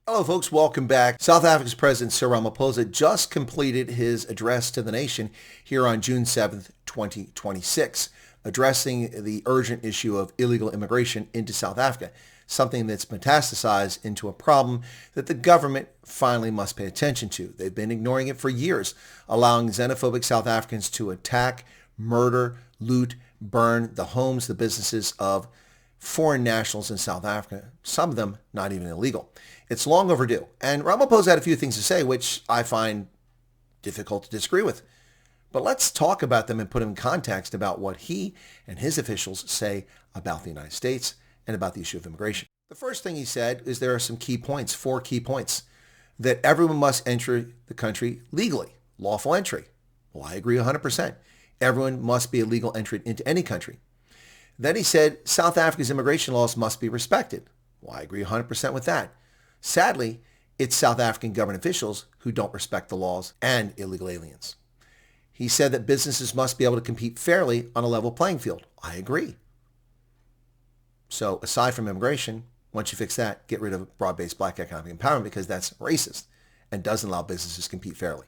Hello folks, welcome back. South Africa's President Cyril Ramaphosa just completed his address to the nation here on June 7th, 2026, addressing the urgent issue of illegal immigration into South Africa, something that's metastasized into a problem that the government finally must pay attention to. They've been ignoring it for years, allowing xenophobic South Africans to attack, murder, loot, burn the homes, the businesses of foreign nationals in South Africa, some of them not even illegal. It's long overdue. And Ramaphosa had a few things to say, which I find difficult to disagree with. But let's talk about them and put them in context about what he and his officials say about the United States and about the issue of immigration. The first thing he said is there are some key points, 4 key points, that everyone must enter the country legally, lawful entry. Well, I agree 100%. Everyone must be a legal entrant into any country. Then he said South Africa's immigration laws must be respected. Well, I agree 100% with that. Sadly, it's South African government officials who don't respect the laws and illegal aliens. He said that businesses must be able to compete fairly on a level playing field. I agree. So aside from immigration, once you fix that, get rid of broad-based black economic empowerment because that's racist and doesn't allow businesses to compete fairly.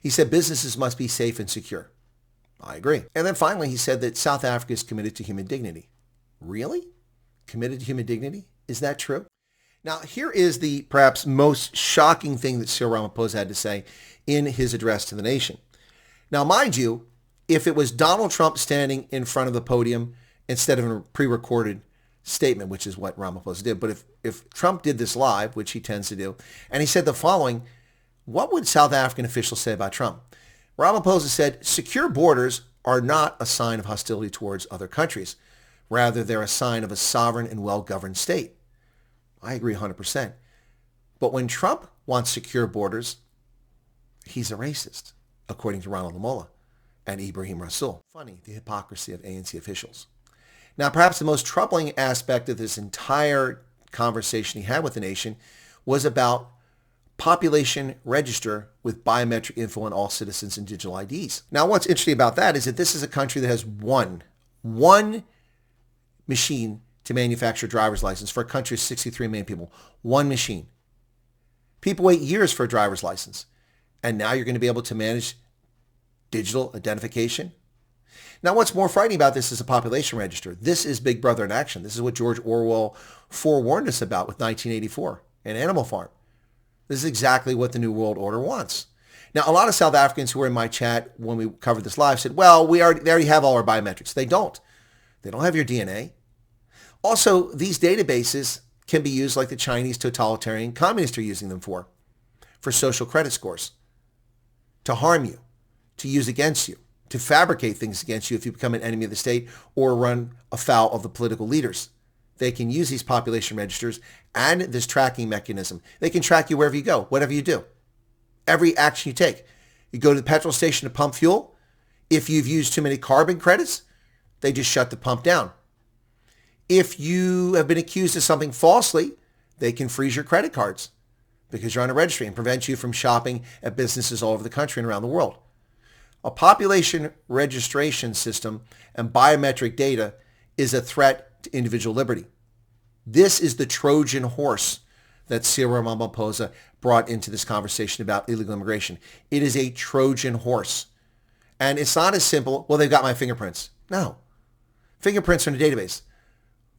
He said businesses must be safe and secure. I agree. And then finally, he said that South Africa is committed to human dignity. Really? Committed to human dignity? Is that true? Now, here is the perhaps most shocking thing that Cyril Ramaphosa had to say in his address to the nation. Now, mind you, if it was Donald Trump standing in front of the podium instead of a pre-recorded statement, which is what Ramaphosa did, but if Trump did this live, which he tends to do, and he said the following, what would South African officials say about Trump? Ramaphosa said, secure borders are not a sign of hostility towards other countries. Rather, they're a sign of a sovereign and well-governed state. I agree 100%. But when Trump wants secure borders, he's a racist, according to Ronald Lamola and Ibrahim Rasool. Funny, the hypocrisy of ANC officials. Now, perhaps the most troubling aspect of this entire conversation he had with the nation was about population register with biometric info on all citizens and digital IDs. Now, what's interesting about that is that this is a country that has one machine to manufacture a driver's license for a country of 63 million people. One machine. People wait years for a driver's license. And now you're going to be able to manage digital identification. Now, what's more frightening about this is a population register. This is Big Brother in action. This is what George Orwell forewarned us about with 1984 and Animal Farm. This is exactly what the New World Order wants. Now, a lot of South Africans who were in my chat when we covered this live said, well, they already have all our biometrics. They don't. They don't have your DNA. Also, these databases can be used like the Chinese totalitarian communists are using them for social credit scores, to harm you, to use against you, to fabricate things against you if you become an enemy of the state or run afoul of the political leaders. They can use these population registers and this tracking mechanism. They can track you wherever you go, whatever you do. Every action you take. You go to the petrol station to pump fuel. If you've used too many carbon credits, they just shut the pump down. If you have been accused of something falsely, they can freeze your credit cards because you're on a registry and prevent you from shopping at businesses all over the country and around the world. A population registration system and biometric data is a threat to individual liberty. This is the Trojan horse that Cyril Ramaphosa brought into this conversation about illegal immigration. It is a Trojan horse. And it's not as simple, well, they've got my fingerprints. No. Fingerprints are in a database.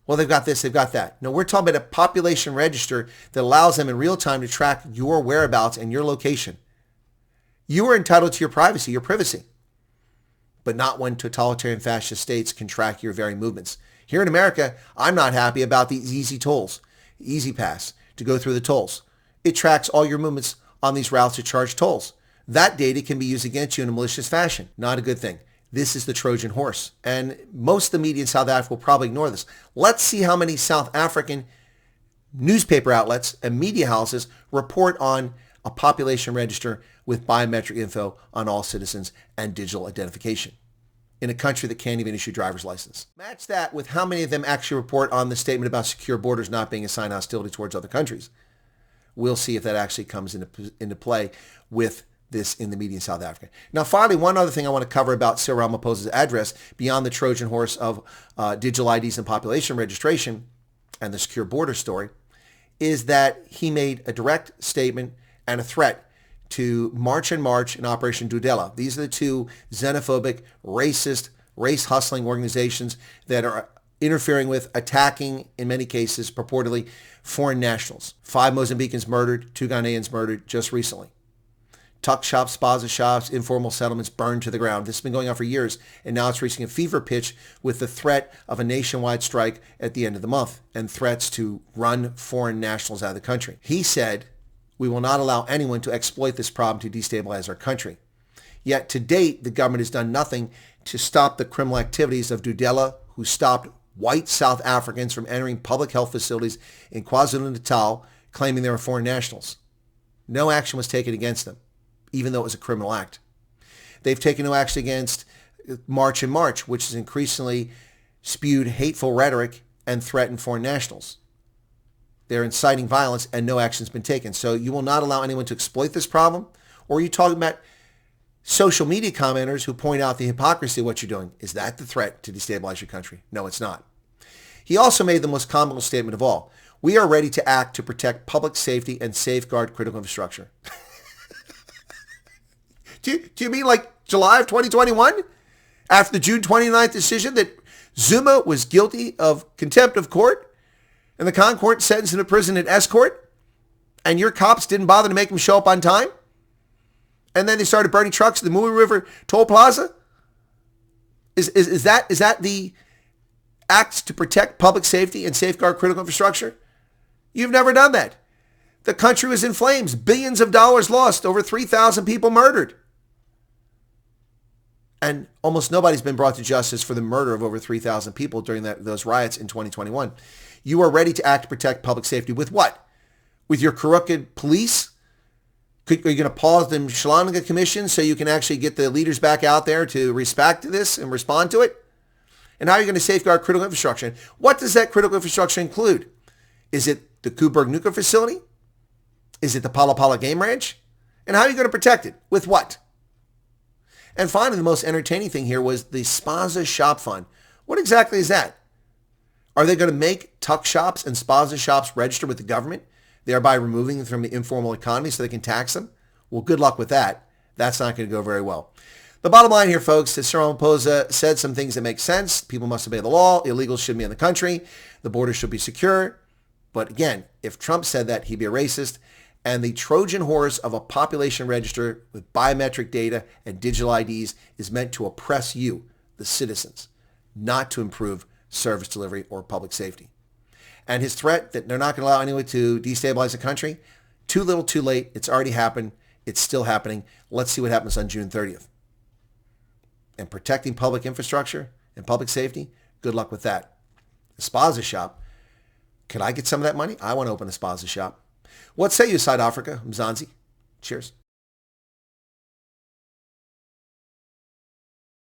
Well, they've got this, they've got that. No, we're talking about a population register that allows them in real time to track your whereabouts and your location. You are entitled to your privacy, your privacy, but not when totalitarian fascist states can track your very movements. Here in America, I'm not happy about these easy tolls, Easy Pass, to go through the tolls. It tracks all your movements on these routes to charge tolls. That data can be used against you in a malicious fashion. Not a good thing. This is the Trojan horse. And most of the media in South Africa will probably ignore this. Let's see how many South African newspaper outlets and media houses report on a population register with biometric info on all citizens and digital identification in a country that can't even issue driver's license. Match that with how many of them actually report on the statement about secure borders not being a sign of hostility towards other countries. We'll see if that actually comes into play with this in the media in South Africa. Now, finally, one other thing I want to cover about Cyril Ramaphosa's address beyond the Trojan horse of digital IDs and population registration and the secure border story is that he made a direct statement and a threat to March and March and Operation Dudela. These are the two xenophobic, racist, race-hustling organizations that are interfering with, attacking, in many cases, purportedly, foreign nationals. 5 Mozambicans murdered, 2 Ghanaians murdered just recently. Tuck shops, spaza shops, informal settlements burned to the ground. This has been going on for years, and now it's reaching a fever pitch with the threat of a nationwide strike at the end of the month and threats to run foreign nationals out of the country. He said, "We will not allow anyone to exploit this problem to destabilize our country." Yet to date, the government has done nothing to stop the criminal activities of Dudela, who stopped white South Africans from entering public health facilities in KwaZulu-Natal, claiming they were foreign nationals. No action was taken against them, even though it was a criminal act. They've taken no action against March and March, which has increasingly spewed hateful rhetoric and threatened foreign nationals. They're inciting violence and no action has been taken. So you will not allow anyone to exploit this problem? Or are you talking about social media commenters who point out the hypocrisy of what you're doing? Is that the threat to destabilize your country? No, it's not. He also made the most comical statement of all. "We are ready to act to protect public safety and safeguard critical infrastructure." Do you mean like July of 2021? After the June 29th decision that Zuma was guilty of contempt of court and the Crown Court sentenced him to prison at escort, and your cops didn't bother to make him show up on time? And then they started burning trucks at the Mui River Toll Plaza? Is that the act to protect public safety and safeguard critical infrastructure? You've never done that. The country was in flames. Billions of dollars lost. Over 3,000 people murdered. And almost nobody's been brought to justice for the murder of over 3,000 people during those riots in 2021. You are ready to act to protect public safety with what? With your crooked police? Are you going to pause the Mshlanga Commission so you can actually get the leaders back out there to respect this and respond to it? And how are you going to safeguard critical infrastructure? And what does that critical infrastructure include? Is it the Kuberg nuclear facility? Is it the Pala Pala game ranch? And how are you going to protect it? With what? And finally, the most entertaining thing here was the Spaza Shop Fund. What exactly is that? Are they going to make tuck shops and Spaza shops register with the government, thereby removing them from the informal economy so they can tax them? Well, good luck with that. That's not going to go very well. The bottom line here, folks, is Cyril Ramaphosa said some things that make sense. People must obey the law. Illegals shouldn't be in the country. The border should be secure. But again, if Trump said that, he'd be a racist. And the Trojan horse of a population register with biometric data and digital IDs is meant to oppress you, the citizens, not to improve service delivery or public safety. And his threat that they're not going to allow anyone to destabilize the country, too little, too late. It's already happened. It's still happening. Let's see what happens on June 30th. And protecting public infrastructure and public safety, good luck with that. The Spaza shop, can I get some of that money? I want to open a Spaza shop. What say you, South Africa, Mzansi? Cheers.